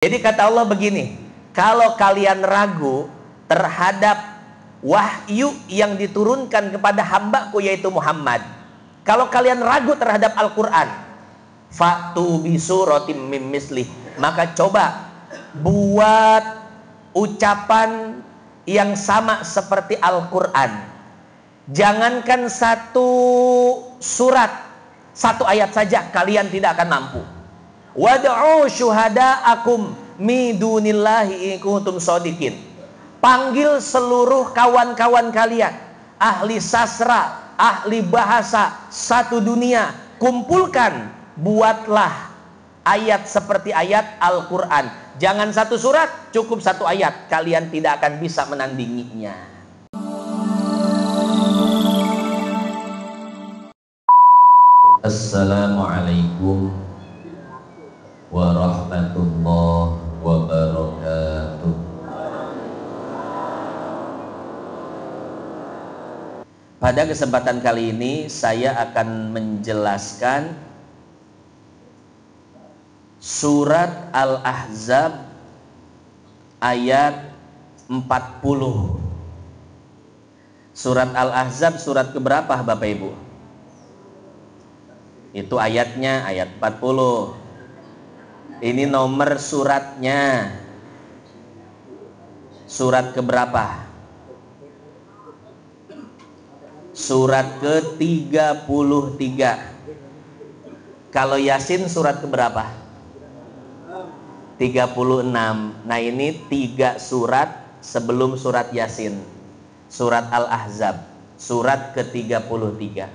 Jadi kata Allah begini, kalau kalian ragu terhadap wahyu yang diturunkan kepada hambaku yaitu Muhammad, kalau kalian ragu terhadap Al-Quran, fa'tu bi suratim mim mislih, maka coba buat ucapan yang sama seperti Al-Quran. Jangankan satu surat, satu ayat saja kalian tidak akan mampu. Wad'u syuhada'akum min dunillahi in kuntum shadiqin. Panggil seluruh kawan-kawan kalian, ahli sastra, ahli bahasa satu dunia, kumpulkan, buatlah ayat seperti ayat Al-Quran. Jangan satu surat, cukup satu ayat, kalian tidak akan bisa menandinginya. Assalamualaikum warahmatullahi wabarakatuh. Pada kesempatan kali ini saya akan menjelaskan surat Al-Ahzab ayat 40. Surat Al-Ahzab surat keberapa Bapak Ibu? Itu ayatnya ayat 40. Ini nomor suratnya. Surat keberapa? Surat ke-33. Kalau Yasin surat keberapa? 36. Nah ini 3 surat sebelum surat Yasin. Surat Al-Ahzab, surat ke-33.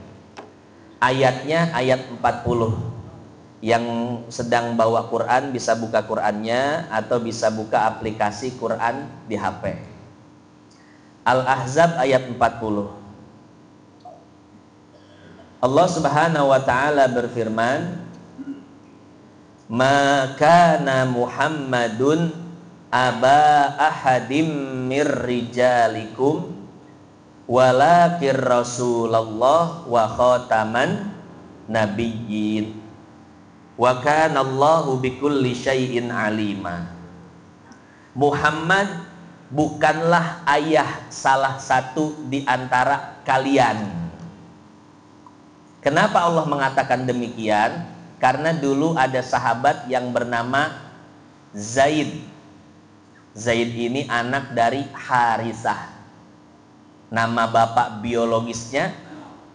Ayatnya ayat 40. Yang sedang bawa Quran bisa buka Qurannya atau bisa buka aplikasi Quran di HP. Al-Ahzab ayat 40. Allah Subhanahu wa taala berfirman, "Ma kana Muhammadun aba ahadim mir rijalikum walakin Rasulullah wa khataman nabiyyin. Wa kana Allahu bikulli syai'in alima." Muhammad bukanlah ayah salah satu di antara kalian. Kenapa Allah mengatakan demikian? Karena dulu ada sahabat yang bernama Zaid. Zaid ini anak dari Harisah. Nama bapak biologisnya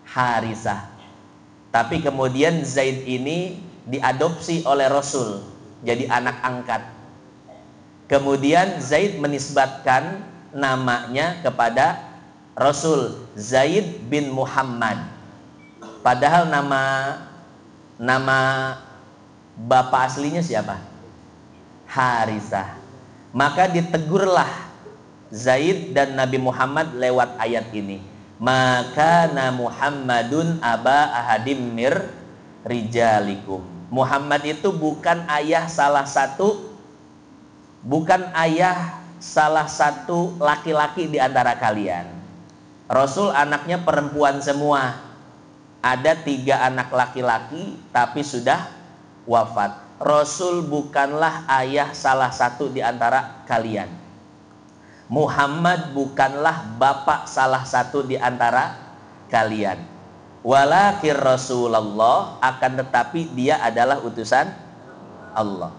Harisah. Tapi kemudian Zaid ini diadopsi oleh Rasul jadi anak angkat. Kemudian Zaid menisbatkan namanya kepada Rasul, Zaid bin Muhammad. Padahal nama bapak aslinya siapa? Harisah. Maka ditegurlah Zaid dan Nabi Muhammad lewat ayat ini. Maka na Muhammadun aba ahadim mir rijalikum. Muhammad itu bukan ayah salah satu laki-laki di antara kalian. Rasul anaknya perempuan semua. Ada 3 anak laki-laki tapi sudah wafat. Rasul bukanlah ayah salah satu di antara kalian. Muhammad bukanlah bapak salah satu di antara kalian. Walakin Rasulullah, akan tetapi dia adalah utusan Allah.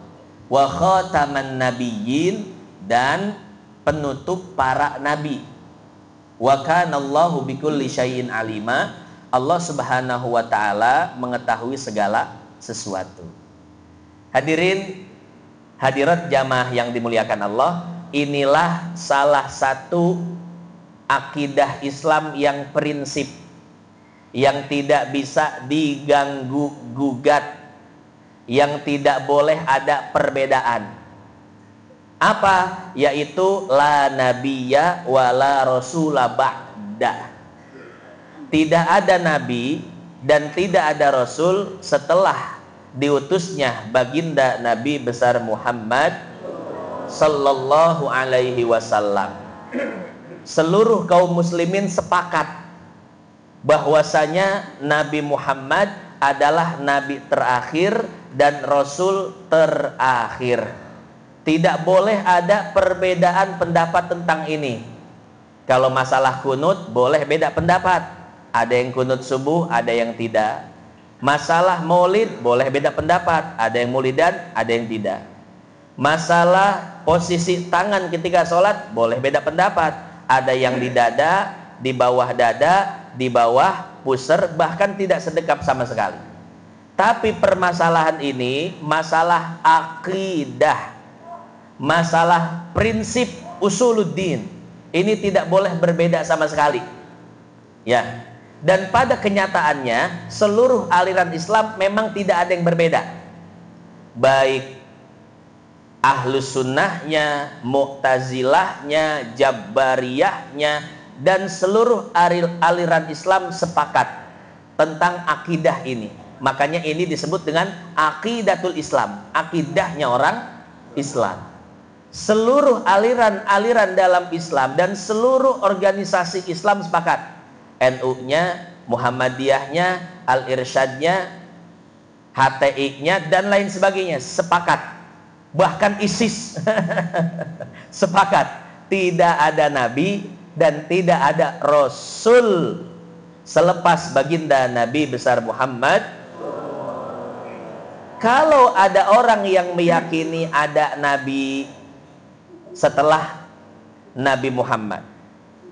Wa khataman nabiyyin, dan penutup para nabi. Wa kana Allahu bikulli syai'in alima. Allah Subhanahu wa taala mengetahui segala sesuatu. Hadirin hadirat jamaah yang dimuliakan Allah, inilah salah satu akidah Islam yang prinsip, yang tidak bisa diganggu gugat, yang tidak boleh ada perbedaan. Apa? Yaitu la nabiyya wa la rasula ba'da. Tidak ada nabi dan tidak ada rasul setelah diutusnya baginda Nabi besar Muhammad sallallahu alaihi wasallam. Seluruh kaum muslimin sepakat bahwasanya Nabi Muhammad adalah nabi terakhir dan rasul terakhir. Tidak boleh ada perbedaan pendapat tentang ini. Kalau masalah kunut boleh beda pendapat. Ada yang kunut subuh, ada yang tidak. Masalah maulid boleh beda pendapat. Ada yang maulidan, ada yang tidak. Masalah posisi tangan ketika sholat boleh beda pendapat. Ada yang di dada, di bawah dada, di bawah pusar, bahkan tidak sedekap sama sekali. Tapi permasalahan ini masalah akidah, masalah prinsip usuluddin. Ini tidak boleh berbeda sama sekali. Ya. Dan pada kenyataannya seluruh aliran Islam memang tidak ada yang berbeda. Baik Ahlus Sunnahnya, Mu'tazilahnya, Jabariyahnya, dan seluruh aliran Islam sepakat tentang akidah ini. Makanya ini disebut dengan aqidatul Islam, akidahnya orang Islam. Seluruh aliran-aliran dalam Islam dan seluruh organisasi Islam sepakat. NU-nya, Muhammadiyahnya, Al-Irsyadnya, HTI-nya, dan lain sebagainya sepakat. Bahkan ISIS sepakat. Tidak ada nabi dan tidak ada rasul selepas baginda Nabi besar Muhammad. Kalau ada orang yang meyakini ada nabi setelah Nabi Muhammad,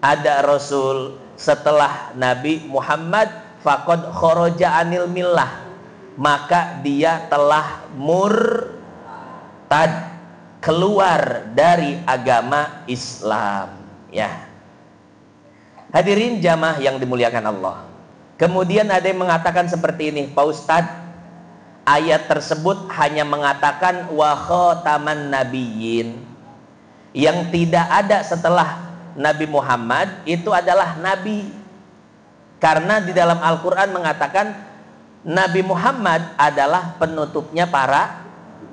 ada rasul setelah Nabi Muhammad, faqad kharaja anil millah, maka dia telah murtad, keluar dari agama Islam. Ya. Hadirin jamaah yang dimuliakan Allah. Kemudian ada yang mengatakan seperti ini, Pak Ustadz, ayat tersebut hanya mengatakan wa khataman nabiyyin. Yang tidak ada setelah Nabi Muhammad itu adalah nabi. Karena di dalam Al-Qur'an mengatakan Nabi Muhammad adalah penutupnya para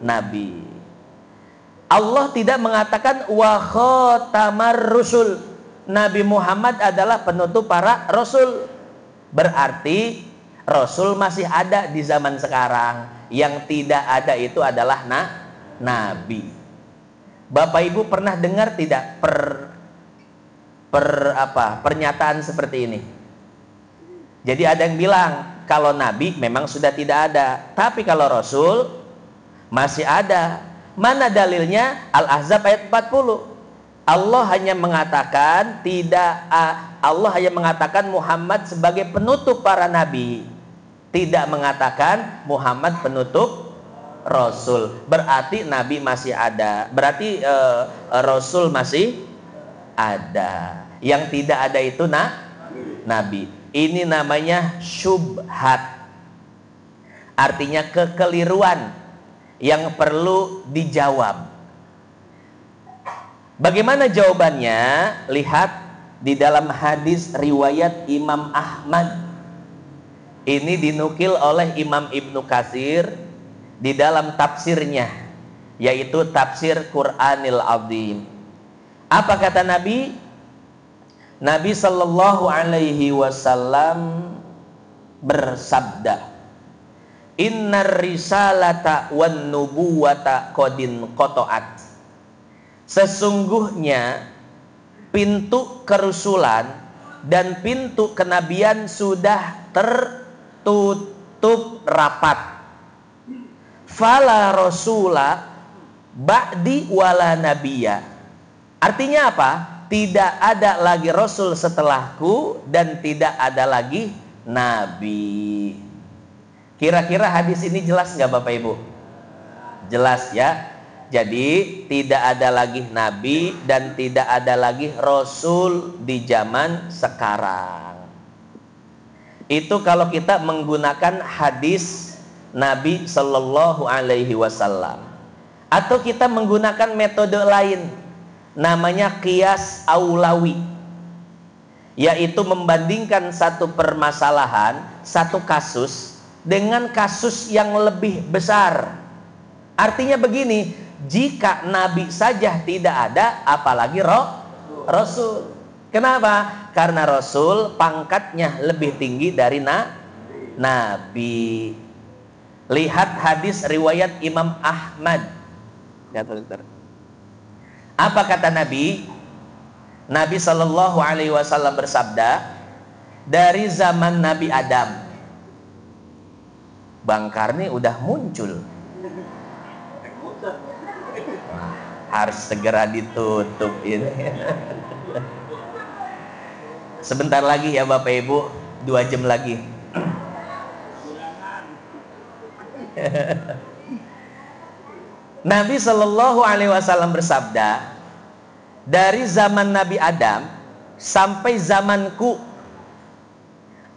nabi. Allah tidak mengatakan wa khatamar rusul. Nabi Muhammad adalah penutup para rasul. Berarti rasul masih ada di zaman sekarang. Yang tidak ada itu adalah nabi. Bapak Ibu pernah dengar tidak pernyataan seperti ini? Jadi ada yang bilang kalau nabi memang sudah tidak ada, tapi kalau rasul masih ada. Mana dalilnya? Al-Ahzab ayat 40. Allah hanya mengatakan Muhammad sebagai penutup para nabi, tidak mengatakan Muhammad penutup rasul. Berarti nabi masih ada, berarti rasul masih ada. Yang tidak ada itu nabi. Ini namanya syubhat, artinya kekeliruan yang perlu dijawab. Bagaimana jawabannya? Lihat di dalam hadis riwayat Imam Ahmad. Ini dinukil oleh Imam Ibnu Katsir di dalam tafsirnya, yaitu tafsir Qur'anil Azim. Apa kata Nabi? Nabi sallallahu alaihi wasallam bersabda, innar risalata wan nubuwata qadin qata'at. Sesungguhnya pintu kerusulan dan pintu kenabian sudah tertutup rapat. Fala rasula ba'di wala nabiyya. Artinya apa? Tidak ada lagi rasul setelahku dan tidak ada lagi nabi. Kira-kira hadis ini jelas nggak Bapak Ibu? Jelas ya. Jadi tidak ada lagi nabi dan tidak ada lagi rasul di zaman sekarang. Itu kalau kita menggunakan hadis Nabi Sallallahu Alaihi Wasallam. Atau kita menggunakan metode lain, namanya qiyas aulawi, yaitu membandingkan satu permasalahan, satu kasus dengan kasus yang lebih besar. Artinya begini, jika nabi saja tidak ada, apalagi rasul. Kenapa? Karena rasul pangkatnya lebih tinggi dari nabi. Lihat hadis riwayat Imam Ahmad. Lihat, Apa kata Nabi? Nabi Shallallahu Alaihi Wasallam bersabda, dari zaman Nabi Adam, Bang Karni udah muncul. Harus segera ditutup ini. Sebentar lagi ya Bapak Ibu, 2 jam lagi. Nabi Shallallahu Alaihi Wasallam bersabda, dari zaman Nabi Adam sampai zamanku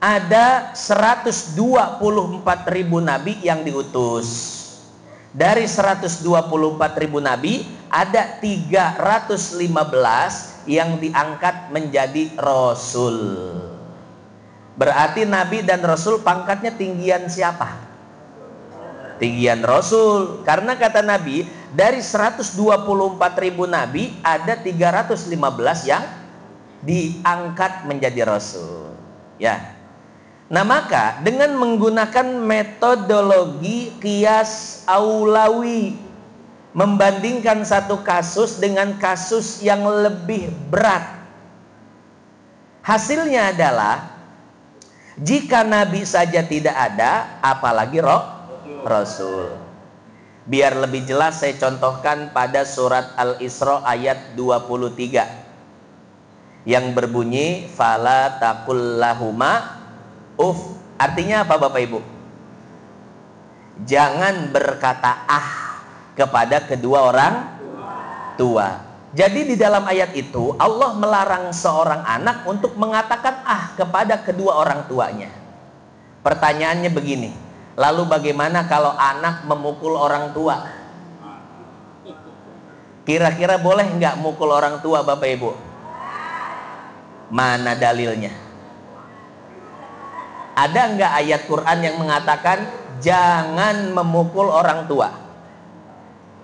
ada 124.000 nabi yang diutus. Dari 124.000 nabi ada 315 yang diangkat menjadi rasul. Berarti nabi dan rasul pangkatnya tinggian siapa? Tinggian rasul. Karena kata Nabi, dari 124.000 nabi ada 315 yang diangkat menjadi rasul. Ya. Nah, maka dengan menggunakan metodologi qiyas aulawi, membandingkan satu kasus dengan kasus yang lebih berat, hasilnya adalah jika nabi saja tidak ada, apalagi rasul. Biar lebih jelas saya contohkan pada surat Al-Isra ayat 23 yang berbunyi fala taqul lahuma uff. Artinya apa Bapak Ibu? Jangan berkata kepada kedua orang tua. Jadi di dalam ayat itu Allah melarang seorang anak untuk mengatakan kepada kedua orang tuanya. Pertanyaannya begini, lalu bagaimana kalau anak memukul orang tua? Kira-kira boleh nggak mukul orang tua Bapak Ibu? Mana dalilnya? Ada nggak ayat Quran yang mengatakan jangan memukul orang tua?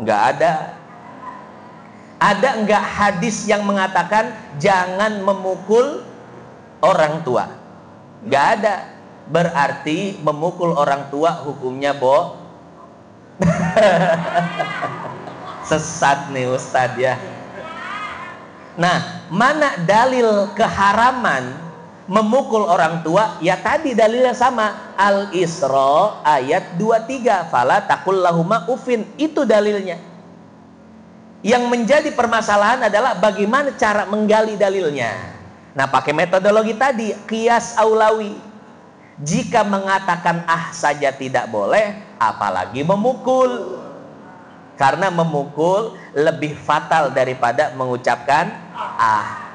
Nggak ada. Ada nggak hadis yang mengatakan jangan memukul orang tua? Nggak ada. Berarti memukul orang tua hukumnya sesat nih Ustadz ya. Nah, mana dalil keharaman memukul orang tua? Ya tadi dalilnya sama, Al-Isra ayat 23 fala taqul lahuma uffin. Itu dalilnya. Yang menjadi permasalahan adalah bagaimana cara menggali dalilnya. Nah, pakai metodologi tadi, qiyas aulawi. Jika mengatakan saja tidak boleh, apalagi memukul. Karena memukul lebih fatal daripada mengucapkan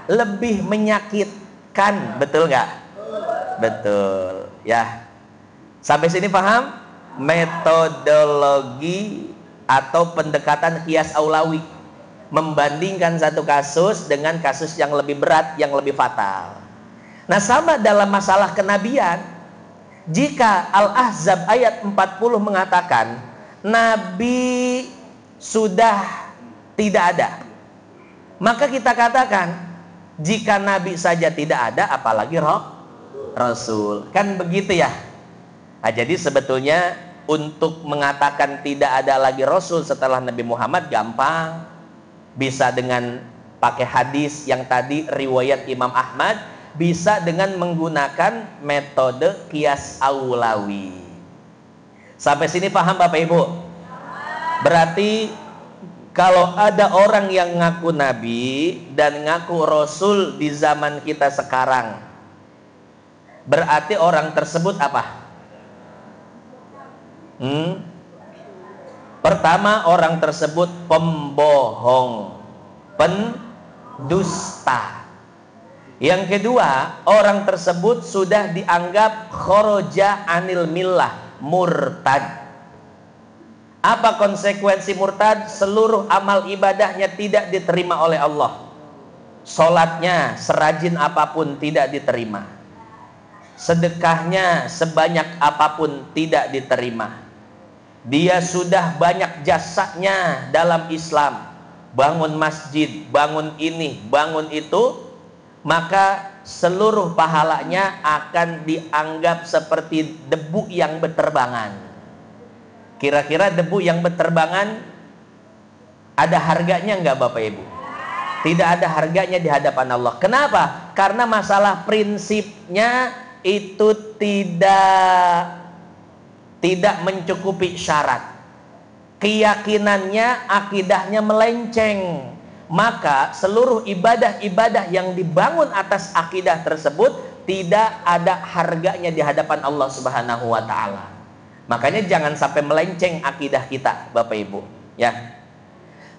lebih menyakitkan. Betul nggak? Betul ya. Sampai sini paham? Metodologi atau pendekatan qiyas aulawi, membandingkan satu kasus dengan kasus yang lebih berat, yang lebih fatal. Nah, sama dalam masalah kenabian. Jika Al-Ahzab ayat 40 mengatakan Nabi sudah tidak ada, maka kita katakan jika Nabi saja tidak ada, apalagi Rasul. Kan begitu ya. Nah, jadi sebetulnya untuk mengatakan tidak ada lagi Rasul setelah Nabi Muhammad gampang. Bisa dengan pakai hadis yang tadi riwayat Imam Ahmad, bisa dengan menggunakan metode qiyas aulawi. Sampai sini paham Bapak Ibu? Berarti kalau ada orang yang ngaku nabi dan ngaku rasul di zaman kita sekarang, berarti orang tersebut apa? Pertama, orang tersebut pembohong, pendusta. Yang kedua, orang tersebut sudah dianggap kharaja anil millah, murtad. Apa konsekuensi murtad? Seluruh amal ibadahnya tidak diterima oleh Allah. Sholatnya serajin apapun tidak diterima. Sedekahnya sebanyak apapun tidak diterima. Dia sudah banyak jasanya dalam Islam, bangun masjid, bangun ini, bangun itu, maka seluruh pahalanya akan dianggap seperti debu yang berterbangan. Kira-kira debu yang berterbangan ada harganya nggak Bapak Ibu? Tidak ada harganya di hadapan Allah. Kenapa? Karena masalah prinsipnya itu tidak mencukupi syarat. Keyakinannya, akidahnya melenceng. Maka seluruh ibadah-ibadah yang dibangun atas akidah tersebut tidak ada harganya di hadapan Allah Subhanahu wa taala. Makanya jangan sampai melenceng akidah kita, Bapak Ibu, ya.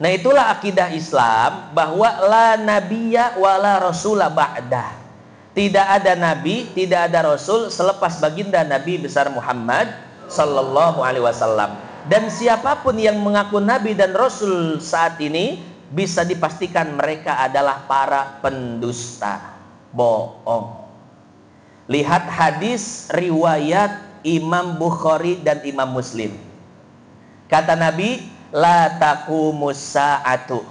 Nah, itulah akidah Islam, bahwa la nabiyya wala rasula ba'dah. Tidak ada nabi, tidak ada rasul selepas baginda Nabi besar Muhammad sallallahu alaihi wasallam. Dan siapapun yang mengaku nabi dan rasul saat ini bisa dipastikan mereka adalah para pendusta, bohong. Lihat hadis riwayat Imam Bukhari dan Imam Muslim. Kata Nabi, la taqumus sa'atu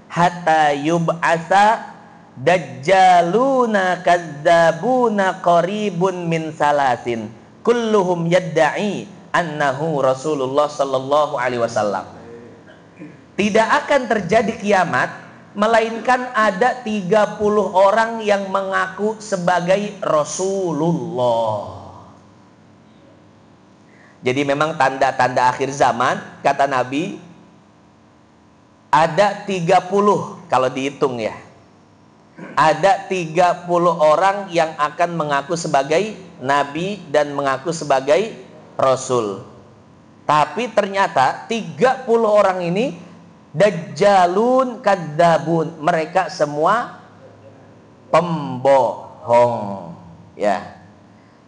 hatta yub'atsa dajjaluna kadzabuna qaribun min salasin kulluhum yadda'i annahu Rasulullah sallallahu alaihi wasallam. Tidak akan terjadi kiamat melainkan ada 30 orang yang mengaku sebagai Rasulullah. Jadi memang tanda-tanda akhir zaman, kata Nabi, ada 30 kalau dihitung ya. Ada 30 orang yang akan mengaku sebagai Nabi dan mengaku sebagai Rasul. Tapi ternyata 30 orang ini dajjalun kadzabun. Mereka semua pembohong. Ya.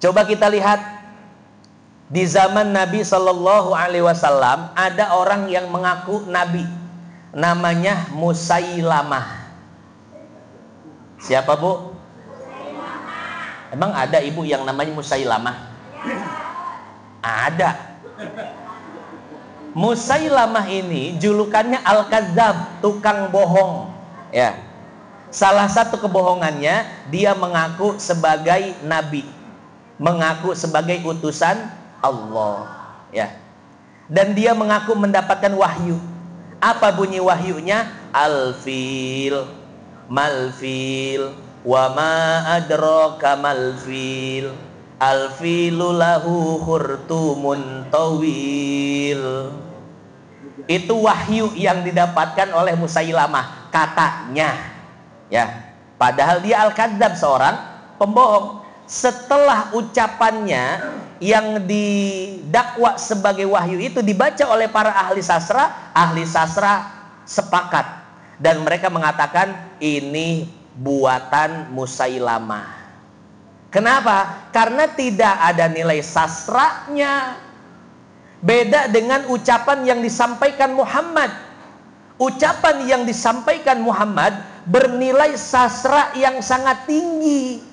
Coba kita lihat. Di zaman Nabi Shallallahu Alaihi Wasallam ada orang yang mengaku Nabi, namanya Musailamah. Siapa Bu? Emang ada ibu yang namanya Musailamah? Ada. Musailamah ini julukannya Al-Kadzab, tukang bohong. Ya. Salah satu kebohongannya, dia mengaku sebagai Nabi, mengaku sebagai utusan Allah, ya. Dan dia mengaku mendapatkan wahyu. Apa bunyi wahyunya? Al-fil, mal-fil, wa ma adraka mal-fil, al-filu lahu khurtumun tawil. Itu wahyu yang didapatkan oleh Musailamah, katanya, ya. Padahal dia al-kadzab, seorang pembohong. Setelah ucapannya yang didakwa sebagai wahyu itu dibaca oleh para ahli sastra sepakat dan mereka mengatakan ini buatan Musailamah. Kenapa? Karena tidak ada nilai sastranya. Beda dengan ucapan yang disampaikan Muhammad. Ucapan yang disampaikan Muhammad bernilai sastra yang sangat tinggi.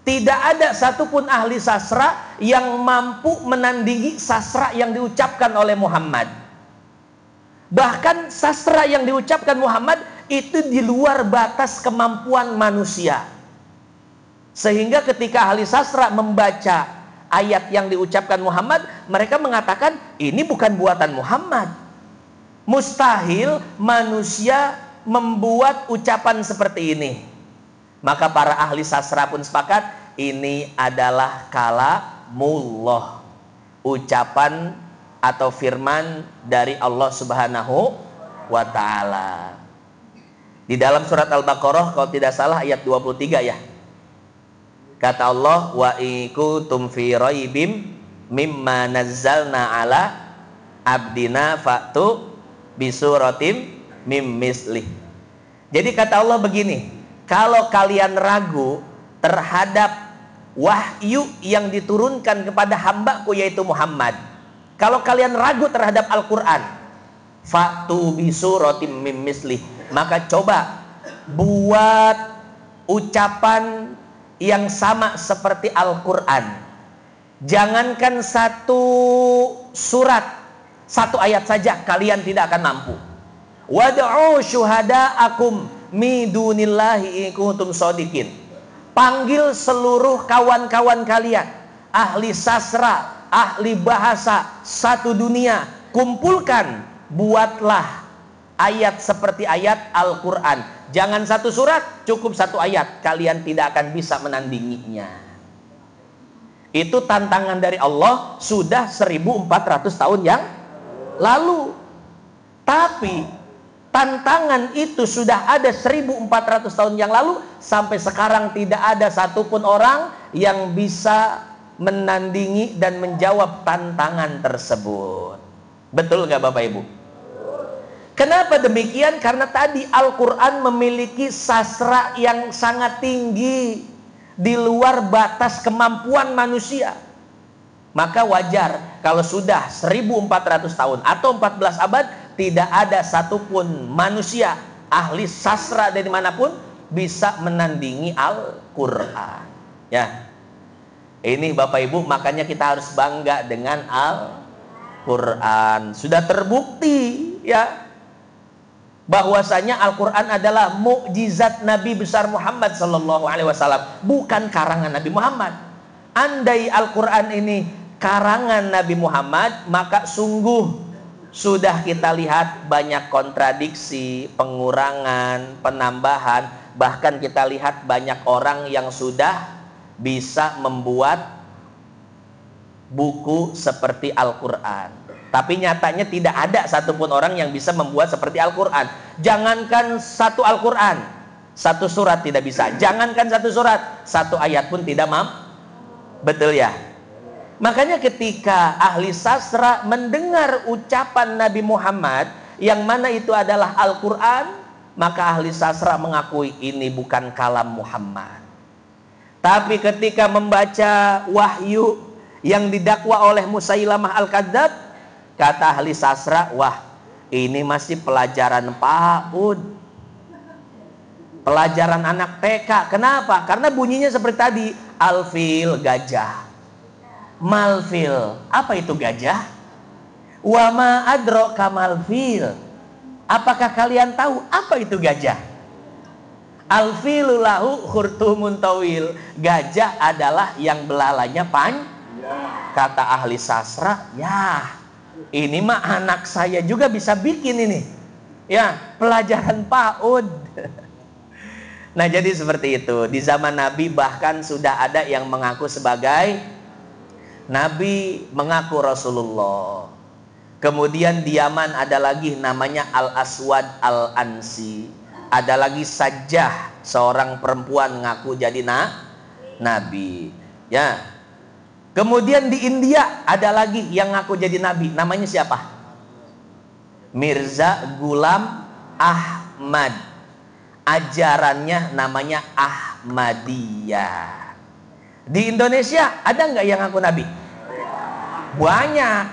Tidak ada satupun ahli sastra yang mampu menandingi sastra yang diucapkan oleh Muhammad. Bahkan sastra yang diucapkan Muhammad itu di luar batas kemampuan manusia. Sehingga ketika ahli sastra membaca ayat yang diucapkan Muhammad, mereka mengatakan ini bukan buatan Muhammad. Mustahil manusia membuat ucapan seperti ini. Maka para ahli sastra pun sepakat ini adalah kalamullah, ucapan atau firman dari Allah Subhanahu wa taala. Di dalam surat Al-Baqarah kalau tidak salah ayat 23 ya. Kata Allah, wa ikuntum fi raibim mimma nazzalna ala abdina fa'tu bisuratim mim mislih. Jadi kata Allah begini, kalau kalian ragu terhadap wahyu yang diturunkan kepada hambaku yaitu Muhammad, kalau kalian ragu terhadap Al-Quran, fa'tu bisuratim mim mislih, maka coba buat ucapan yang sama seperti Al-Quran. Jangankan satu surat, satu ayat saja kalian tidak akan mampu. Wad'u syuhada'akum midunillahi in kuntum shodiqin. Panggil seluruh kawan-kawan kalian, ahli sastra, ahli bahasa satu dunia, kumpulkan, buatlah ayat seperti ayat Al-Quran. Jangan satu surat, cukup satu ayat. Kalian tidak akan bisa menandinginya. Itu tantangan dari Allah sudah 1400 tahun yang lalu. Tapi tantangan itu sudah ada 1400 tahun yang lalu. Sampai sekarang tidak ada satupun orang yang bisa menandingi dan menjawab tantangan tersebut. Betul nggak Bapak Ibu? Kenapa demikian? Karena tadi Al-Quran memiliki sastra yang sangat tinggi, di luar batas kemampuan manusia. Maka wajar kalau sudah 1400 tahun atau 14 abad tidak ada satupun manusia ahli sastra dari manapun bisa menandingi Al-Quran. Ya, ini Bapak Ibu, makanya kita harus bangga dengan Al-Quran. Sudah terbukti ya bahwasanya Al-Quran adalah mukjizat Nabi besar Muhammad Sallallahu Alaihi Wasallam, bukan karangan Nabi Muhammad. Andai Al-Quran ini karangan Nabi Muhammad, maka sungguh sudah kita lihat banyak kontradiksi, pengurangan, penambahan. Bahkan kita lihat banyak orang yang sudah bisa membuat buku seperti Al-Quran. Tapi nyatanya tidak ada satupun orang yang bisa membuat seperti Al-Quran. Jangankan satu Al-Quran, satu surat tidak bisa. Jangankan satu surat, satu ayat pun tidak mampu. Betul ya? Makanya ketika ahli sastra mendengar ucapan Nabi Muhammad, yang mana itu adalah Al-Quran, maka ahli sastra mengakui ini bukan kalam Muhammad. Tapi ketika membaca wahyu yang didakwa oleh Musailamah Al-Kadzab, kata ahli sastra, wah ini masih pelajaran PAUD, pelajaran anak TK. Kenapa? Karena bunyinya seperti tadi, alfil gajah, malfil, apa itu gajah? Wama adroka malfil, apakah kalian tahu apa itu gajah? Alfilu lahu khurtumun tawil, gajah adalah yang belalainya panjang. Kata ahli sastra, ya ini mah anak saya juga bisa bikin ini. Ya, pelajaran PAUD. Nah, jadi seperti itu. Di zaman Nabi bahkan sudah ada yang mengaku sebagai Nabi, mengaku Rasulullah. Kemudian di Yaman ada lagi namanya Al-Aswad Al-Ansi. Ada lagi Sajjah, seorang perempuan ngaku jadi Nabi. Ya. Kemudian di India ada lagi yang ngaku jadi nabi. Namanya siapa? Mirza Ghulam Ahmad. Ajarannya namanya Ahmadiyah. Di Indonesia ada nggak yang ngaku nabi? Banyak.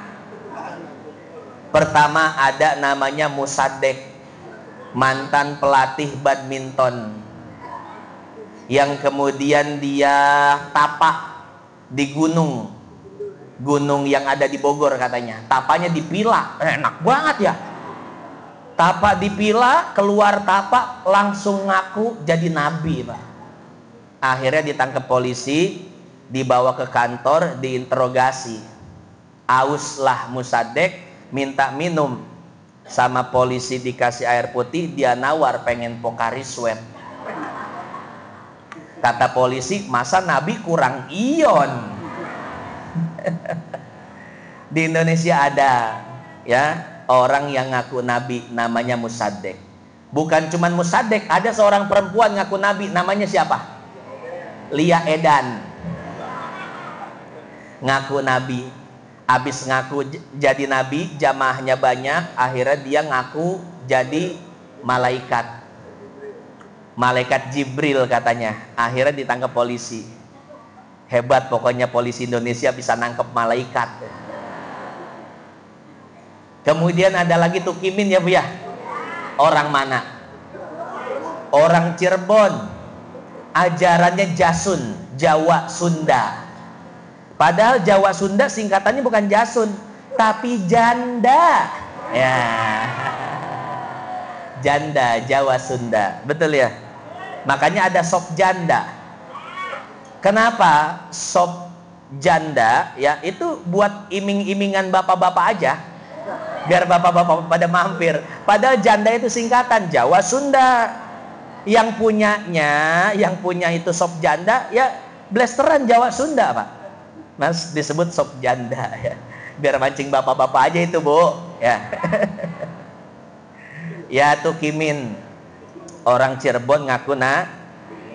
Pertama ada namanya Musadek, mantan pelatih badminton, yang kemudian dia tapak di gunung yang ada di Bogor katanya. Tapanya dipila, enak banget ya. Tapak dipila, keluar tapak, langsung ngaku jadi nabi, Pak. Akhirnya ditangkap polisi, dibawa ke kantor, diinterogasi. Auslah Musadek, minta minum. Sama polisi dikasih air putih, dia nawar pengen Pocari Sweat. Kata polisi, masa nabi kurang ion? Di Indonesia ada ya orang yang ngaku nabi, namanya Musadek. Bukan cuman Musadek, ada seorang perempuan ngaku nabi, namanya siapa? Lia Edan. Ngaku nabi, habis ngaku jadi nabi, jamaahnya banyak, akhirnya dia ngaku jadi malaikat. Malaikat Jibril katanya. Akhirnya ditangkap polisi. Hebat pokoknya polisi Indonesia bisa nangkep malaikat. Kemudian ada lagi Tukimin ya Bu ya. Orang mana? Orang Cirebon. Ajarannya Jasun, Jawa Sunda. Padahal Jawa Sunda singkatannya bukan Jasun, tapi janda. Ya. Janda Jawa Sunda. Betul ya? Makanya ada sop janda. Kenapa sop janda? Ya itu buat iming-imingan bapak-bapak aja. Biar bapak-bapak pada mampir. Padahal janda itu singkatan Jawa Sunda. Yang punya itu sop janda ya blasteran Jawa Sunda, Pak. Mas disebut sop janda ya. Biar mancing bapak-bapak aja itu, Bu, ya. Ya tuh Kimin. Orang Cirebon ngaku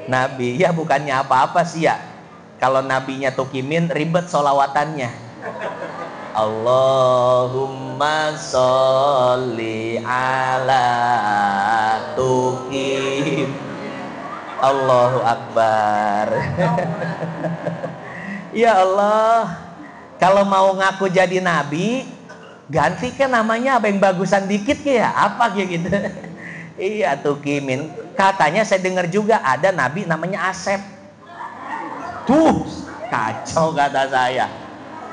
nabi. Ya bukannya apa-apa sih ya. Kalau nabinya tuh Kimin ribet solawatannya. Allahumma sholli ala Tukim. Allahu Akbar. Ya Allah, kalau mau ngaku jadi nabi, ganti ke namanya apa yang bagusan dikit ya? Apa kayak gitu? Iya tuh Kimin. Katanya saya dengar juga ada nabi namanya Asep. Tuh kacau kata saya.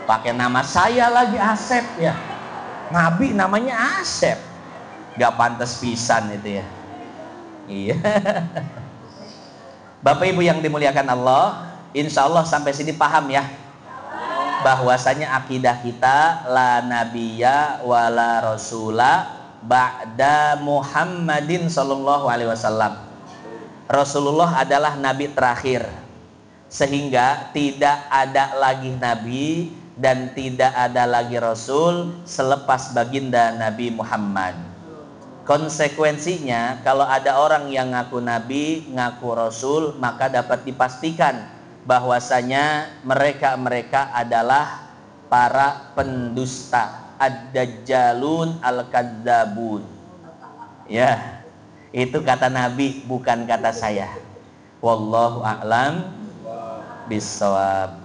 Pakai nama saya lagi Asep ya. Nabi namanya Asep. Gak pantas pisan itu ya. Iya. Bapak Ibu yang dimuliakan Allah, insya Allah sampai sini paham ya. Bahwasanya akidah kita la nabiyya wala rasula ba'da Muhammadin sallallahu alaihi wasallam. Rasulullah adalah nabi terakhir. Sehingga tidak ada lagi nabi dan tidak ada lagi Rasul selepas baginda Nabi Muhammad. Konsekuensinya kalau ada orang yang ngaku Nabi, ngaku Rasul, maka dapat dipastikan bahwasanya mereka adalah para pendusta, ad-dajjalun al-kadzabun. Ya, itu kata Nabi, bukan kata saya. Wallahu a'lam bishawab.